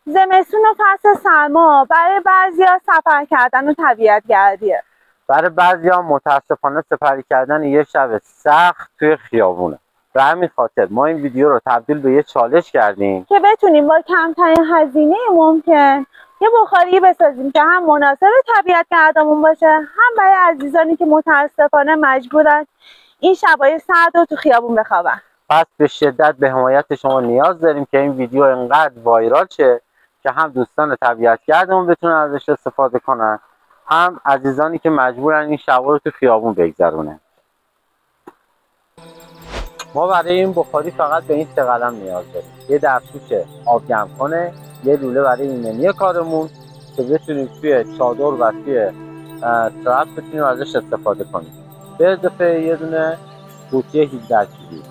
زمستون و فصل سرما برای بعضیا سفر کردن و طبیعت گردیه. برای بعضیا متاسفانه سپری کردن یه شب سخت توی خیابونه. به همین خاطر ما این ویدیو رو تبدیل به یه چالش کردیم که بتونیم با کمترین هزینه ممکن یه بخاری بسازیم که هم مناسب طبیعت گردمون باشه، هم برای عزیزانی که متاسفانه مجبورن این شبای سرد رو تو خیابون بخوابن. پس به شدت به حمایت شما نیاز داریم که این ویدیو انقدر وایرال شه که هم دوستان طبیعت گردمون بتونن ازش استفاده کنن، هم عزیزانی که مجبورن این شبا رو تو خیابون بگذرونن. ما برای این بخاری فقط به این 3 قلم نیاز داریم: یه دستکش آب گرم کنه، یه لوله برای ایمنی کارمون که بتونیم توی چادر و توی ترپ بتونیم ازش استفاده کنیم، به اضافه یه دونه قوطی 17 کیلو.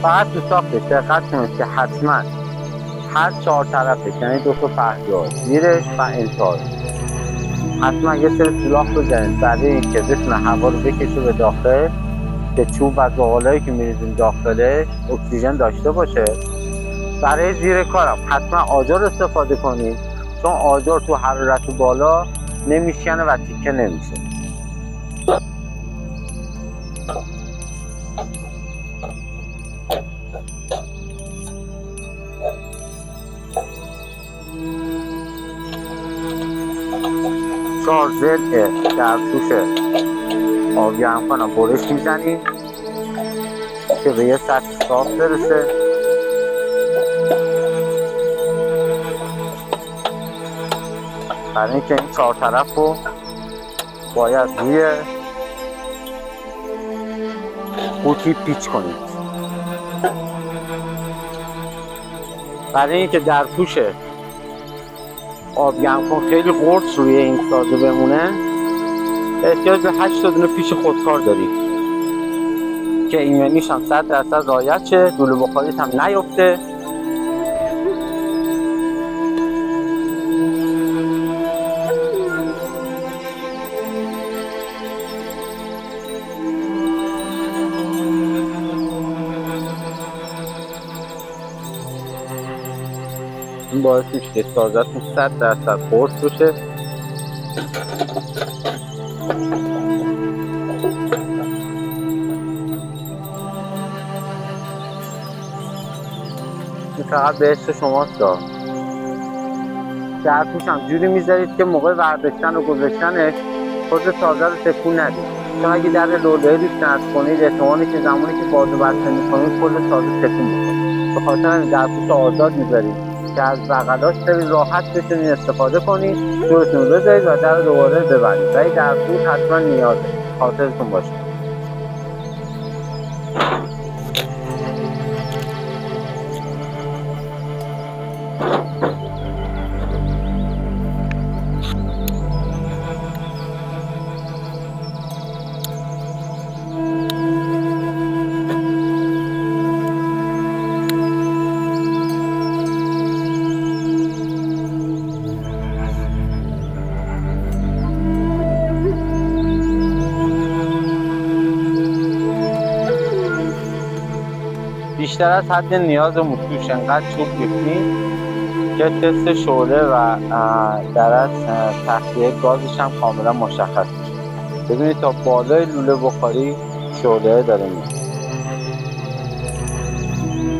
فقط تو ساختش دقت کنید که حتما هر 4 طرفش، یعنی 2 تا پهلو، زیرش و انتاش، حتما یه سری سوراخ بزنید برای اینکه بتونه هوا رو بکشه به داخل، که چوب و زغالایی که میریزیم داخلش اکسیژن داشته باشه. برای زیر کارم حتما آجر استفاده کنید، چون آجر تو حرارت بالا نمیشکنه و تیکه نمیشه. چارزل در توش آب گرم کنم برش میزنیم که به یه سطح صاف برسه. برای اینکه این 4 طرف رو باید روی قوطی پیچ کنید. برای اینکه در توش آب گرم کن خیلی قرص روی این سازه بمونه، احتیاج به 8 تا دونه پیچ خودکار دارید که ایمنیش هم 100% رعایت شه، لوله بخاریت هم نیفته. این باعث میشه که سازتون 100% قرص بشه. این فقط به عشق شماست. در توش هم جوری میذارید که موقع برداشتن و گذاشتنش خود سازه رو تکون ندید، چون اگه در لوله ریش نصب کنید احتمالی که زمانی که بازو بسته میکنید کل سازه تکون بکنید. به خاطر همین در توش آزاد میذارید که از بغلاش خیلی راحت بتونید استفاده کنید، جورتون رو بذارید و در دوباره ببرید. ولی در توش حتما نیازه، خاطرتون باشه. بیشتر از حد نیازمون توش انقدر چوب ریختیم که تست شعله و در از تخلیه گازش هم کاملا مشخص میشه. ببینید تا بالای لوله بخاری شعله داره میاد.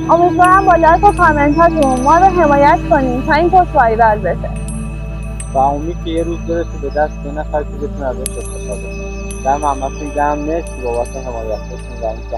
امیدوارم با لایک و کامنت هاتون ما رو حمایت کنین تا این پست وایرال بشه و امید که یه روز برسه به دست یه نفر که بتونه ازش استفاده کنه. دم همتون گرم، مرسی بابت حمایتتون و این که